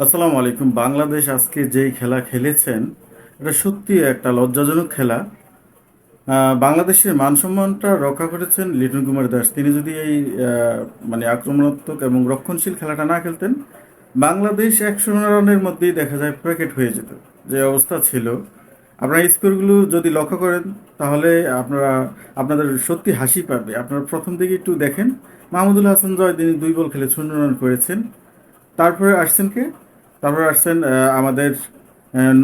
আসসালামু আলাইকুম। বাংলাদেশ আজকে যেই খেলা খেলেছেন এটা সত্যি একটা লজ্জাজনক খেলা। বাংলাদেশের মান সম্মানটা রক্ষা করেছেন লিটন কুমার দাস। তিনি যদি এই মানে আক্রমণাত্মক এবং রক্ষণশীল খেলাটা না খেলতেন, বাংলাদেশ 100 রানের মধ্যেই দেখা যায় প্যাকেট হয়ে যেত। যে অবস্থা ছিল, আপনারা স্কোরগুলো যদি লক্ষ্য করেন তাহলে আপনাদের সত্যি হাসি পাবে। আপনারা প্রথম দিকে একটু দেখেন, মাহমুদুল হাসান জয় তিনি 2 বল খেলে 0 রান করেছেন। তারপরে আসছেন কে? তারপরে আসছেন আমাদের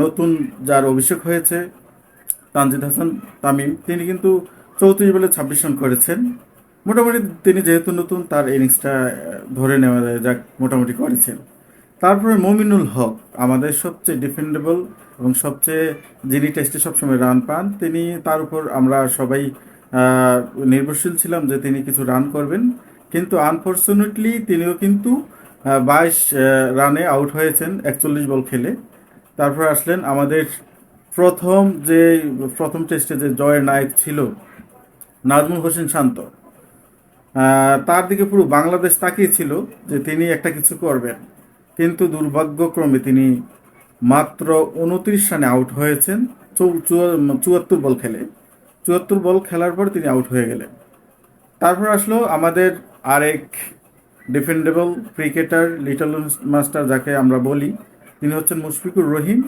নতুন যার অভিষেক হয়েছে তানজিদ হাসান তামিম। তিনি কিন্তু 34 বলে 26 রান করেছেন। মোটামুটি তিনি যেহেতু নতুন, তার ইনিংসটা ধরে নেওয়া যায়, যাক মোটামুটি করেছেন। তারপরে মমিনুল হক, আমাদের সবচেয়ে ডিফেন্ডেবল এবং সবচেয়ে যিনি টেস্টে সবসময় রান পান, তিনি তার উপর আমরা সবাই আহ, নির্ভরশীল ছিলাম যে তিনি কিছু রান করবেন। কিন্তু আনফর্চুনেটলি তিনিও কিন্তু 22 রানে আউট হয়েছেন 41 বল খেলে। তারপর আসলেন আমাদের প্রথম যে প্রথম টেস্টে যে জয়ের নায়ক ছিল নাজমুল হোসেন শান্ত। তার দিকে পুরো বাংলাদেশ তাকিয়েছিল যে তিনি একটা কিছু করবেন, কিন্তু দুর্ভাগ্যক্রমে তিনি মাত্র 29 রানে আউট হয়েছেন। 74 বল খেলে, 74 বল খেলার পর তিনি আউট হয়ে গেলেন। তারপর আসলো আমাদের আরেক ডিফেন্ডেবল ক্রিকেটার, লিটল মাস্টার যাকে আমরা বলি, তিনি হচ্ছেন মুশফিকুর রহিম।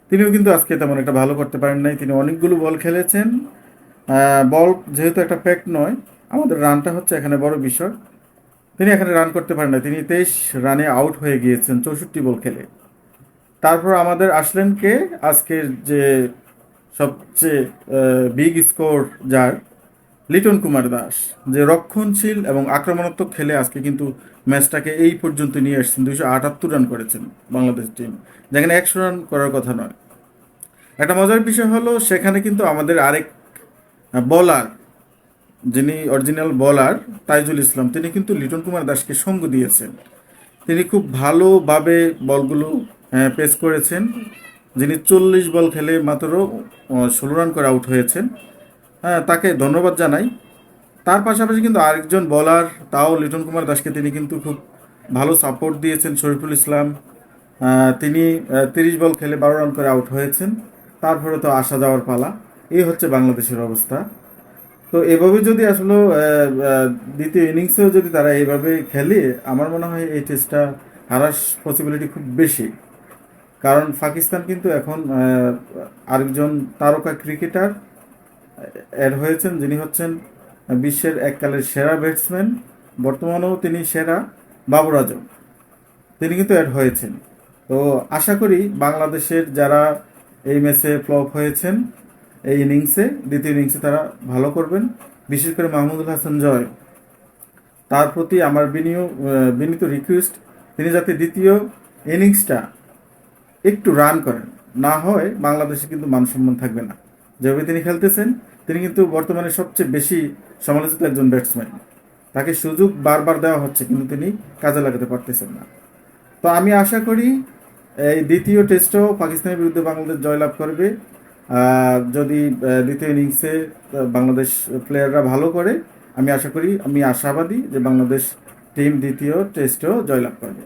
তিনিও কিন্তু আজকে তেমন একটা ভালো করতে পারেন নাই। তিনি অনেকগুলো বল খেলেছেন। বল যেহেতু একটা ফ্যাক্ট নয়, আমাদের রানটা হচ্ছে এখানে বড় বিষয়। তিনি এখানে রান করতে পারেন না, তিনি 23 রানে আউট হয়ে গিয়েছেন 64 বল খেলে। তারপর আমাদের আসলেন কে? আজকের যে সবচেয়ে বিগ স্কোর যার, লিটন কুমার দাস, যে রক্ষণশীল এবং আক্রমণাত্মক খেলে আজকে কিন্তু ম্যাচটাকে এই পর্যন্ত নিয়ে এসেছেন। 278 রান করেছেন বাংলাদেশ টিম, যেখানে 100 রান করার কথা নয়। একটা মজার বিষয় হলো, সেখানে কিন্তু আমাদের আরেক বোলার, যিনি অরিজিনাল বোলার তাইজুল ইসলাম, তিনি কিন্তু লিটন কুমার দাসকে সঙ্গ দিয়েছেন। তিনি খুব ভালোভাবে বলগুলো পেস করেছেন। যিনি 40 বল খেলে মাত্র 16 রান করে আউট হয়েছেন, হ্যাঁ, তাকে ধন্যবাদ জানাই। তার পাশাপাশি কিন্তু আরেকজন বোলার, তাও লিটন কুমার দাসকে তিনি কিন্তু খুব ভালো সাপোর্ট দিয়েছেন, শরীফুল ইসলাম। তিনি 30 বল খেলে 12 রান করে আউট হয়েছেন। তারপরে তো আসা যাওয়ার পালা। এই হচ্ছে বাংলাদেশের অবস্থা। তো এভাবে যদি আসলে দ্বিতীয় ইনিংসেও যদি তারা এইভাবে খেলে, আমার মনে হয় এই টেস্টটা হারার পসিবিলিটি খুব বেশি। কারণ পাকিস্তান কিন্তু এখন আরেকজন তারকা ক্রিকেটার অ্যাড হয়েছেন, যিনি হচ্ছেন বিশ্বের এককালের সেরা ব্যাটসম্যান, বর্তমানেও তিনি সেরা, বাবর আজম। তিনি কিন্তু অ্যাড হয়েছেন। তো আশা করি বাংলাদেশের যারা এই ম্যাচে ফ্লপ হয়েছেন, এই ইনিংসে, দ্বিতীয় ইনিংসে তারা ভালো করবেন। বিশেষ করে মাহমুদুল হাসান জয়, তার প্রতি আমার বিনীত রিকোয়েস্ট, তিনি যাতে দ্বিতীয় ইনিংসটা একটু রান করেন। না হয় বাংলাদেশে কিন্তু মান সম্মান থাকবে না। যেভাবে তিনি খেলতেছেন, তিনি কিন্তু বর্তমানে সবচেয়ে বেশি সমালোচিত একজন ব্যাটসম্যান। তাকে সুযোগ বারবার দেওয়া হচ্ছে, কিন্তু তিনি কাজে লাগাতে পারতেছেন না। তো আমি আশা করি এই দ্বিতীয় টেস্টেও পাকিস্তানের বিরুদ্ধে বাংলাদেশ জয়লাভ করবে। যদি দ্বিতীয় ইনিংসে বাংলাদেশ প্লেয়াররা ভালো করে, আমি আশা করি, আমি আশাবাদী যে বাংলাদেশ টিম দ্বিতীয় টেস্টেও জয়লাভ করবে।